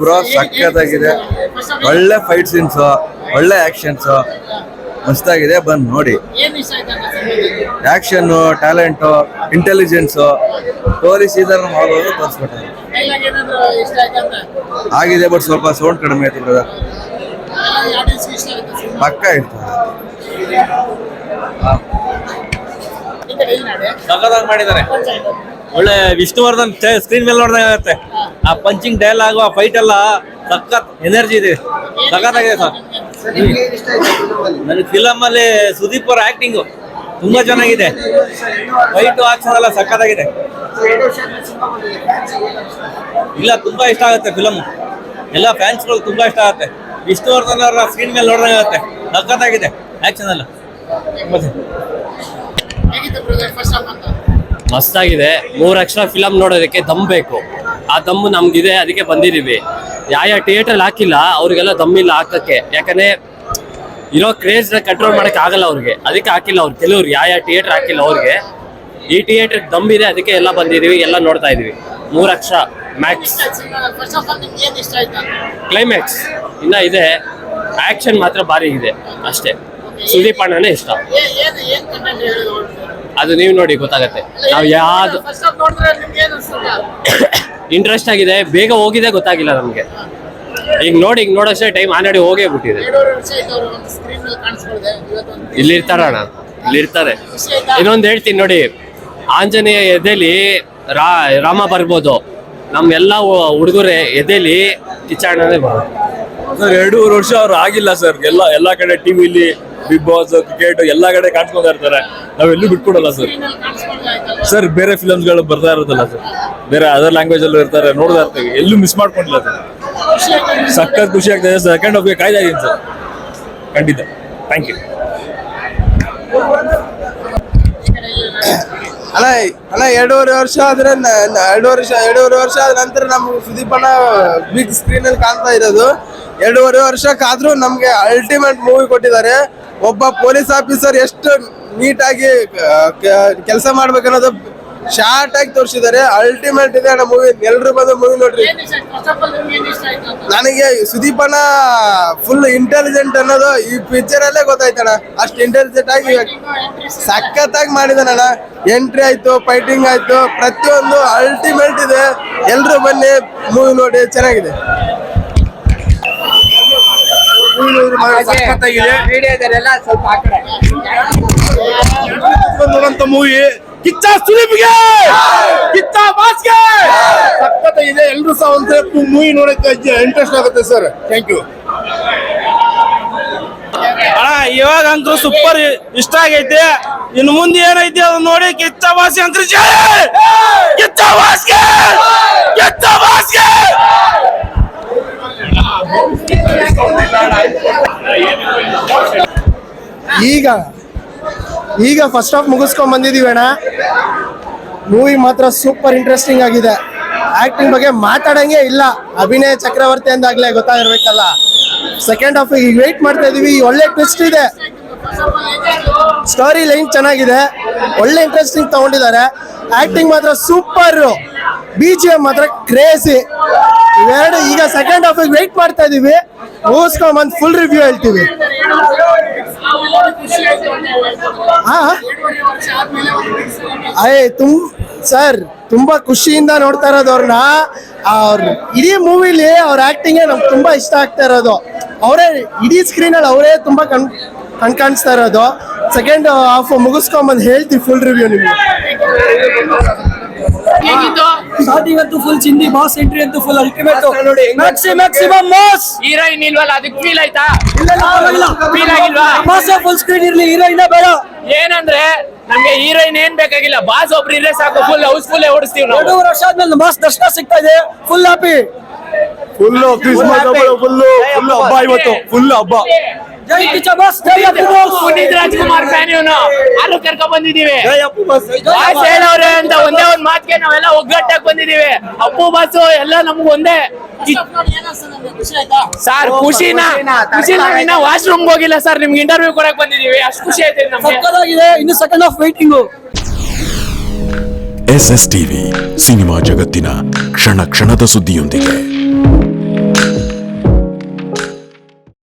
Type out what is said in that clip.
Bro ಸಖತ್ತಾಗಿದೆ. ಒಳ್ಳೆ fight scenes, ಒಳ್ಳೆ ಆಕ್ಷನ್ಸ್, ಮಸ್ತಾಗಿದೆ. ಬಂದು ನೋಡಿ. ಆಕ್ಷನ್, ಟ್ಯಾಲೆಂಟ್, ಇಂಟೆಲಿಜೆನ್ಸ್ ತೋರಿಸಿದಾರ ಮಾಡೋದು ತೋರಿಸ್ಬಿಟ್ಟಾರೆ. ಆಗಿದೆ ಬಟ್ ಸ್ವಲ್ಪ ಸೌಂಡ್ ಕಡಿಮೆ ಆಯ್ತು ಬ್ರದರ್. ಪಕ್ಕ ಇರ್ತದೆ. ಸಖತ್ತಾಗಿ ಮಾಡಿದ್ದಾರೆ. ಒಳ್ಳೆ ವಿಷ್ಣುವರ್ಧನ್ ಸ್ಕ್ರೀನ್ ಮೇಲೆ ನೋಡಿದಾಗ ಆಗುತ್ತೆ. ಆ ಪಂಚಿಂಗ್ ಡೈಲಾಗು, ಆ ಫೈಟ್ ಎಲ್ಲ ಸಖತ್ ಎನರ್ಜಿ ಇದೆ. ಸಖತ್ತಾಗಿದೆ ಸರ್. ನನಗೆ ಫಿಲಮ್ ಅಲ್ಲಿ ಸುದೀಪ್ ಅವರ ಆಕ್ಟಿಂಗು ತುಂಬಾ ಚೆನ್ನಾಗಿದೆ. ಫೈಟು ಆಕ್ಷನ್ ಎಲ್ಲ ಸಖತ್ತಾಗಿದೆ. ಇಲ್ಲ, ತುಂಬಾ ಇಷ್ಟ ಆಗುತ್ತೆ ಫಿಲಮ್. ಎಲ್ಲ ಫ್ಯಾನ್ಸ್ಗಳು ತುಂಬಾ ಇಷ್ಟ ಆಗುತ್ತೆ. ವಿಷ್ಣುವರ್ಧನ್ ಅವರ ಸ್ಕ್ರೀನ್ ಮೇಲೆ ನೋಡಿದಾಗ ಆಗುತ್ತೆ. ಸಖತ್ತಾಗಿದೆ ಆಕ್ಷನ್ ಎಲ್ಲ. ಮಸ್ತಾಗಿದೆ. 3 ಅಕ್ಷರ ಫಿಲಮ್ ನೋಡೋದಕ್ಕೆ ದಮ್ ಬೇಕು. ಆ ದಮ್ಮು ನಮ್ಗಿದೆ, ಅದಕ್ಕೆ ಬಂದಿದ್ದೀವಿ. ಯಾವ ಥಿಯೇಟರ್ ಹಾಕಿಲ್ಲ ಅವ್ರಿಗೆಲ್ಲ ದಮ್ಮಿಲ್ಲ ಹಾಕಕ್ಕೆ. ಯಾಕಂದ್ರೆ ಇರೋ ಕ್ರೇಜ್ ನ ಕಂಟ್ರೋಲ್ ಮಾಡಕ್ ಆಗಲ್ಲ ಅವ್ರಿಗೆ, ಅದಕ್ಕೆ ಹಾಕಿಲ್ಲ ಅವ್ರು. ಕೆಲವ್ರು ಯಾವ ಥಿಯೇಟರ್ ಹಾಕಿಲ್ಲ ಅವ್ರಿಗೆ. ಈ ಥಿಯೇಟರ್ ದಮ್ ಇದೆ, ಅದಕ್ಕೆ ಎಲ್ಲ ಬಂದಿದೀವಿ, ಎಲ್ಲ ನೋಡ್ತಾ ಇದೀವಿ. 3 ಅಕ್ಷರ ಮ್ಯಾಕ್ಸ್. ಕ್ಲೈಮ್ಯಾಕ್ಸ್ ಇನ್ನ ಇದೆ. ಆಕ್ಷನ್ ಮಾತ್ರ ಭಾರಿ ಇದೆ ಅಷ್ಟೇ. ಸುದೀಪ್ ಅಣ್ಣನೇ ಇಷ್ಟ. ಅದು ನೀವು ನೋಡಿ ಗೊತ್ತಾಗತ್ತೆ. ನಾವು ಯಾವ್ದು ಇಂಟ್ರೆಸ್ಟ್ ಆಗಿದೆ, ಬೇಗ ಹೋಗಿದೆ ಗೊತ್ತಾಗಿಲ್ಲ ನಮ್ಗೆ. ಈಗ ನೋಡೋಷ್ಟೇ ಟೈಮ್ ಆಲ್ರೆಡಿ ಹೋಗೇ ಬಿಟ್ಟಿದೆ. ಇಲ್ಲಿರ್ತಾರ ಅಣ್ಣ, ಇಲ್ಲಿರ್ತಾರೆ. ಇನ್ನೊಂದು ಹೇಳ್ತೀನಿ ನೋಡಿ, ಆಂಜನೇಯ ಎದೆಲಿ ರಾಮ ಬರ್ಬೋದು. ನಮ್ಮೆಲ್ಲ ಹುಡುಗರೇ ಎದೆಲಿ ಕಿಚ್ಚಣ್ಣನೇ ಬರೋದು. ಸರ್ 2.5 ವರ್ಷ ಅವ್ರು ಆಗಿಲ್ಲ ಸರ್. ಎಲ್ಲಾ ಕಡೆ ಟಿವಿಲಿ ಬಿಗ್ ಬಾಸ್, ಕ್ರಿಕೆಟ್ ಎಲ್ಲಾ ಕಡೆ ಕಾಣಿಸ್ಕೊಂತಾ ಇರ್ತಾರೆ. ನಾವೆಲ್ಲೂ ಬಿಟ್ಕೊಡಲ್ಲ ಸರ್. ಸರ್ ಬೇರೆ ಫಿಲಮ್ಸ್ಗಳು ಬರ್ತಾ ಇರೋದಲ್ಲ ಸರ್, ಬೇರೆ ಅದರ್ ಲ್ಯಾಂಗ್ವೇಜ್ ಅಲ್ಲೂ ಇರ್ತಾರೆ, ನೋಡ್ತಾ ಇರ್ತೀವಿ. ಎಲ್ಲೂ ಮಿಸ್ ಮಾಡ್ಕೊಂಡಿಲ್ಲ ಸರ್. ಸಖತ್ ಖುಷಿ ಆಗ್ತದೆ. ಸೆಕೆಂಡ್ ಹಾಫ್ಗೆ ಕಾಯ್ತಾ ಇದೀನಿ ಸರ್, ಖಂಡಿತ. Thank you. ಅಲ್ಲ 2.5 ವರ್ಷ ಆದ್ರೆ 2.5 ವರ್ಷ ಆದ ನಂತರ ನಮ್ಗೆ ಸುದೀಪಣ್ಣ ಬಿಗ್ ಸ್ಕ್ರೀನ್ ಅಲ್ಲಿ ಕಾಣ್ತಾ ಇರೋದು. 2.5 ವರ್ಷಕ್ಕಾದ್ರೂ ನಮ್ಗೆ ಅಲ್ಟಿಮೇಟ್ ಮೂವಿ ಕೊಟ್ಟಿದ್ದಾರೆ. ಒಬ್ಬ ಪೊಲೀಸ್ ಆಫೀಸರ್ ಎಷ್ಟು ನೀಟಾಗಿ ಕೆಲಸ ಮಾಡ್ಬೇಕನ್ನೋದು ಶಾರ್ಟ್ ಆಗಿ ತೋರಿಸಿದ್ದಾರೆ. ಅಲ್ಟಿಮೇಟ್ ಇದೆ ಅಣ್ಣ ಮೂವಿ. ಎಲ್ರು ಬಂದು ಮೂವಿ ನೋಡ್ರಿ. ನನಗೆ ಸುದೀಪಣ್ಣ ಫುಲ್ ಇಂಟೆಲಿಜೆಂಟ್ ಅನ್ನೋದು ಈ ಪಿಕ್ಚರ್ ಅಲ್ಲೇ ಗೊತ್ತಾಯ್ತಣ್ಣ. ಅಷ್ಟು ಇಂಟೆಲಿಜೆಂಟ್ ಆಗಿ ಸಖತ್ತಾಗಿ ಮಾಡಿದಾನಣ್ಣ. ಎಂಟ್ರಿ ಆಯ್ತು, ಫೈಟಿಂಗ್ ಆಯ್ತು, ಪ್ರತಿಯೊಂದು ಅಲ್ಟಿಮೇಟ್ ಇದೆ. ಎಲ್ರು ಬನ್ನಿ ಮೂವಿ ನೋಡಿ, ಚೆನ್ನಾಗಿದೆ. ಮೂವಿ ಕಿಚ್ಚ ಸುದೀಪ್ಗೆ, ಕಿಚ್ಚ ಬಾಸ್ಗೆ ಸಖತ್ತಾಗಿದೆ. ಎಲ್ರು ಸಹ ಒಂದು ಮೂವಿ ನೋಡಕ್ಕೆ ಇಂಟ್ರೆಸ್ಟ್ ಆಗುತ್ತೆ ಸರ್. ಥ್ಯಾಂಕ್ ಯು ಅಣ್ಣ. ಇವಾಗ ಅಂತೂ ಸೂಪರ್ ಇಷ್ಟ ಆಗೈತೆ. ಇನ್ನು ಮುಂದೆ ಏನೈತಿ ಅದು ನೋಡಿ. ಕಿಚ್ಚ ಬಾಸಿ ಅಂತ ಕಿಚ್ಚ ಬಾಸ್ಗೆ, ಕಿಚ್ಚ ಬಾಸ್ಗೆ. ಈಗ ಫಸ್ಟ್ ಹಾಫ್ ಮುಗಿಸ್ಕೊಂಡ್ ಬಂದಿದೀವಿ ಅಣ್ಣ. ಮೂವಿ ಮಾತ್ರ ಸೂಪರ್ ಇಂಟ್ರೆಸ್ಟಿಂಗ್ ಆಗಿದೆ. ಆಕ್ಟಿಂಗ್ ಬಗ್ಗೆ ಮಾತಾಡಂಗೆ ಇಲ್ಲ. ಅಭಿನಯ ಚಕ್ರವರ್ತಿ ಅಂದಾಗ್ಲೇ ಗೊತ್ತಾಗಿರ್ಬೇಕಲ್ಲ. ಸೆಕೆಂಡ್ ಹಾಫ್ ಈಗ ವೇಟ್ ಮಾಡ್ತಾ ಇದೀವಿ. ಒಳ್ಳೆ ಟ್ವಿಸ್ಟ್ ಇದೆ, ಸ್ಟೋರಿ ಲೈನ್ ಚೆನ್ನಾಗಿದೆ, ಒಳ್ಳೆ ಇಂಟ್ರೆಸ್ಟಿಂಗ್ ತಗೊಂಡಿದ್ದಾರೆ. ಆಕ್ಟಿಂಗ್ ಮಾತ್ರ ಸೂಪರ್, BGM ಮಾತ್ರ ಕ್ರೇಜಿ. ಇವೆರಡು ಈಗ ಸೆಕೆಂಡ್ ಹಾಫ್ ವೇಟ್ ಮಾಡ್ತಾ ಇದೀವಿ. ಮುಗಿಸ್ಕೊಂಡ್ ಬಂದು ಫುಲ್ ರಿವ್ಯೂ ಹೇಳ್ತೀವಿ. ಸರ್ ತುಂಬಾ ಖುಷಿಯಿಂದ ನೋಡ್ತಾ ಇರೋದು ಅವ್ರನ್ನ. ಅವ್ರ ಇಡೀ ಮೂವಿಲಿ ಅವ್ರ ಆಕ್ಟಿಂಗ್ ನಮ್ಗೆ ತುಂಬಾ ಇಷ್ಟ ಆಗ್ತಾ ಇರೋದು. ಅವರೇ ಇಡೀ ಸ್ಕ್ರೀನ್ ಅಲ್ಲಿ ಅವರೇ ತುಂಬಾ ಕಾಣಿಸ್ತಾ ಇರೋದು. ಸೆಕೆಂಡ್ ಹಾಫ್ ಮುಗಿಸ್ಕೊಂಡ್ ಬಂದು ಹೇಳ್ತೀವಿ ಫುಲ್ ರಿವ್ಯೂ ನಿಮ್ಗೆ. ಸ್ಟಾರ್ಟಿಂಗ್ ಅಂತೂ ಫುಲ್ ಚಿಂದಿ, ಬಾಸ್ ಎಂಟ್ರಿ ಅಂತೂ full ultimate. Maximum mass. Heroine ಇಲ್ವಲ್ಲ, ಅದಕ್ಕೆ ಫೀಲ್ ಆಯ್ತಾ? ಫೀಲ್ ಆಗಿಲ್ವಾ? ಬಾಸ್ ಫುಲ್ ಸ್ಕ್ರೀನ್ ಇರ್ಲಿ, ಹೀರೋಯಿನ್ ಬೇಡ. ಏನಂದ್ರೆ ನಮ್ಗೆ ಹೀರೋಯಿನ್ ಏನ್ ಬೇಕಾಗಿಲ್ಲ, ಬಾಸ್ ಒಬ್ರು ಇದ್ರೆ ಸಾಕು. ಫುಲ್ ಹೌಸ್ಫುಲ್ ಓಡಿಸ್ತೀವಿ ನಾವು. 2 ವರ್ಷ ಆದ್ಮೇಲೆ ಬಾಸ್ ದರ್ಶನ ಸಿಗ್ತಾ ಇದೆ. ಫುಲ್ ಹ್ಯಾಪಿ, ಫುಲ್ ಹಬ್ಬ ಇವತ್ತು. ಫುಲ್ ಹಬ್ಬ. ಜೈ ಕಿಚ್ಚ ಬಾಸ್, ಜೈ ಅಪ್ಪು ಬಾಸ್. ಪುನೀತ್ ರಾಜ್ಕುಮಾರ್ ಫ್ಯಾನ್ ಇವನು. ಆರು ಕರ್ಕೊಂಡ್ ಬಂದಿದೀವಿ. ಬಾಸ್ ಹೇಳವ್ರೆ ಅಂತ ಒಂದೇ ಒಂದ್ ಮಾತಿಗೆ ನಾವೆಲ್ಲ ಒಗ್ಗಟ್ಟಾಗಿ ಬಂದಿದೀವಿ. ಅಪ್ಪು ಬಾಸು ಎಲ್ಲ ನಮ್ಗೆ ಒಂದೇ. ಸರ್ ಖುಷಿನ ಇನ್ನ ವಾಶ್ರೂಮ್ ಹೋಗಿಲ್ಲ ಸರ್. ನಿಮ್ಗೆ ಇಂಟರ್ವ್ಯೂ ಕೊಡಕ್ ಬಂದಿದೀವಿ. ಅಷ್ಟು ಖುಷಿ ಆಯ್ತು ನಮ್ಗೆ. ಇನ್ನು second half waiting. SSTV cinema ಜಗತ್ತಿನ ಕ್ಷಣ ಕ್ಷಣದ ಸುದ್ದಿಯೊಂದಿಗೆ.